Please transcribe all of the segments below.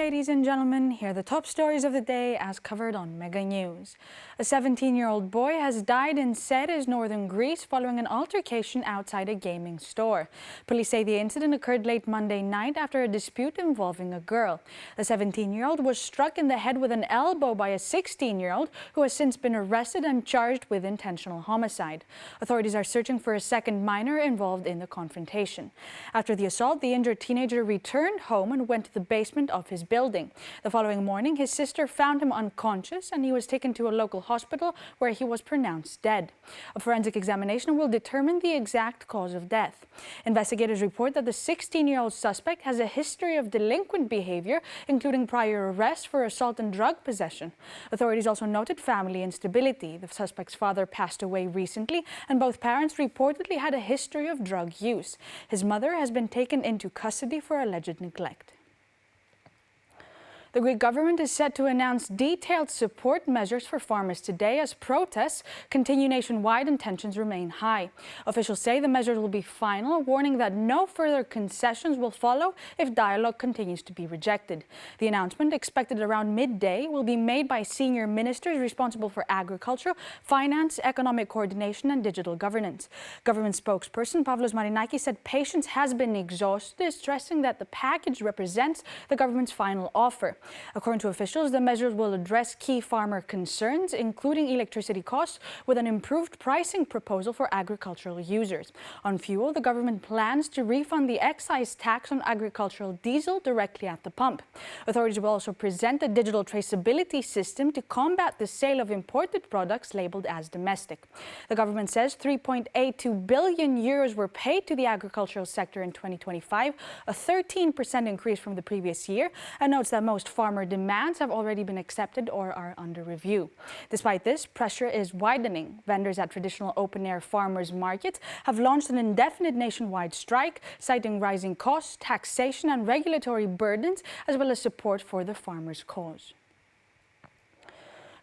ladies and gentlemen. Here are the top stories of the day as covered on Mega News. A 17-year-old boy has died in Serres, northern Greece, following an altercation outside a gaming store. Police say the incident occurred late Monday night after a dispute involving a girl. The 17-year-old was struck in the head with an elbow by a 16-year-old who has since been arrested and charged with intentional homicide. Authorities are searching for a second minor involved in the confrontation. After the assault, the injured teenager returned home and went to the basement of his building. The following morning, his sister found him unconscious and he was taken to a local hospital where he was pronounced dead. A forensic examination will determine the exact cause of death. Investigators report that the 16-year-old suspect has a history of delinquent behavior, including prior arrests for assault and drug possession. Authorities also noted family instability. The suspect's father passed away recently, and both parents reportedly had a history of drug use. His mother has been taken into custody for alleged neglect. The Greek government is set to announce detailed support measures for farmers today as protests continue nationwide and tensions remain high. Officials say the measures will be final, warning that no further concessions will follow if dialogue continues to be rejected. The announcement, expected around midday, will be made by senior ministers responsible for agriculture, finance, economic coordination and digital governance. Government spokesperson Pavlos Marinakis said patience has been exhausted, stressing that the package represents the government's final offer. According to officials, the measures will address key farmer concerns, including electricity costs, with an improved pricing proposal for agricultural users. On fuel, the government plans to refund the excise tax on agricultural diesel directly at the pump. Authorities will also present a digital traceability system to combat the sale of imported products labeled as domestic. The government says 3.82 billion euros were paid to the agricultural sector in 2025, a 13% increase from the previous year, and notes that most farmer demands have already been accepted or are under review. Despite this, pressure is widening. Vendors at traditional open-air farmers' markets have launched an indefinite nationwide strike, citing rising costs, taxation and regulatory burdens, as well as support for the farmers' cause.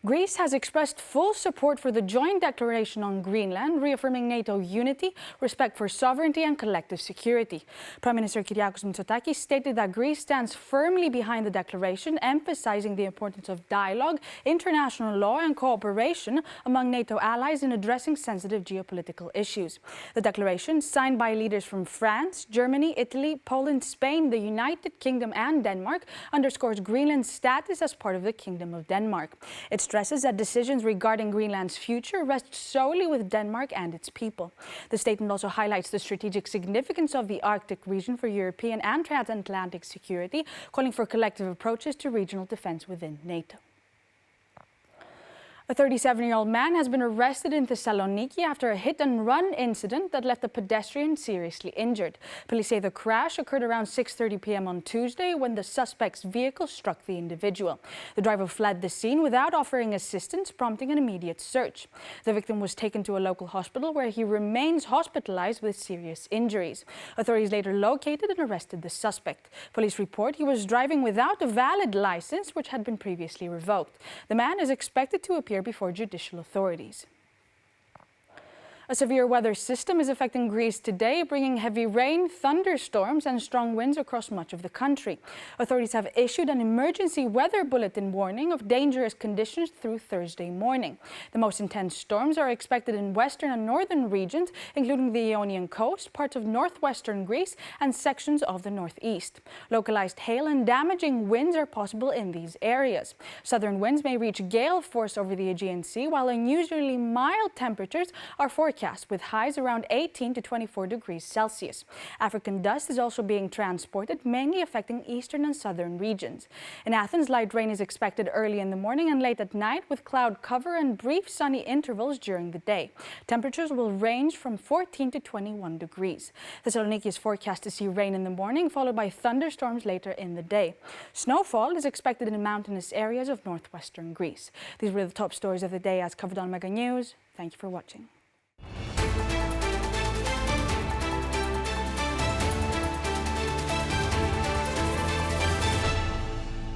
Greece has expressed full support for the joint declaration on Greenland, reaffirming NATO unity, respect for sovereignty and collective security. Prime Minister Kyriakos Mitsotakis stated that Greece stands firmly behind the declaration, emphasizing the importance of dialogue, international law and cooperation among NATO allies in addressing sensitive geopolitical issues. The declaration, signed by leaders from France, Germany, Italy, Poland, Spain, the United Kingdom and Denmark, underscores Greenland's status as part of the Kingdom of Denmark. It stresses that decisions regarding Greenland's future rest solely with Denmark and its people. The statement also highlights the strategic significance of the Arctic region for European and transatlantic security, calling for collective approaches to regional defense within NATO. A 37-year-old man has been arrested in Thessaloniki after a hit-and-run incident that left a pedestrian seriously injured. Police say the crash occurred around 6:30 p.m. on Tuesday when the suspect's vehicle struck the individual. The driver fled the scene without offering assistance, prompting an immediate search. The victim was taken to a local hospital where he remains hospitalized with serious injuries. Authorities later located and arrested the suspect. Police report he was driving without a valid license, which had been previously revoked. The man is expected to appear before judicial authorities. A severe weather system is affecting Greece today, bringing heavy rain, thunderstorms and strong winds across much of the country. Authorities have issued an emergency weather bulletin warning of dangerous conditions through Thursday morning. The most intense storms are expected in western and northern regions, including the Ionian coast, parts of northwestern Greece and sections of the northeast. Localized hail and damaging winds are possible in these areas. Southern winds may reach gale force over the Aegean Sea, while unusually mild temperatures are forecast with highs around 18 to 24 degrees Celsius. African dust is also being transported, mainly affecting eastern and southern regions. In Athens, light rain is expected early in the morning and late at night, with cloud cover and brief sunny intervals during the day. Temperatures will range from 14 to 21 degrees. Thessaloniki is forecast to see rain in the morning, followed by thunderstorms later in the day. Snowfall is expected in mountainous areas of northwestern Greece. These were the top stories of the day as covered on Mega News. Thank you for watching.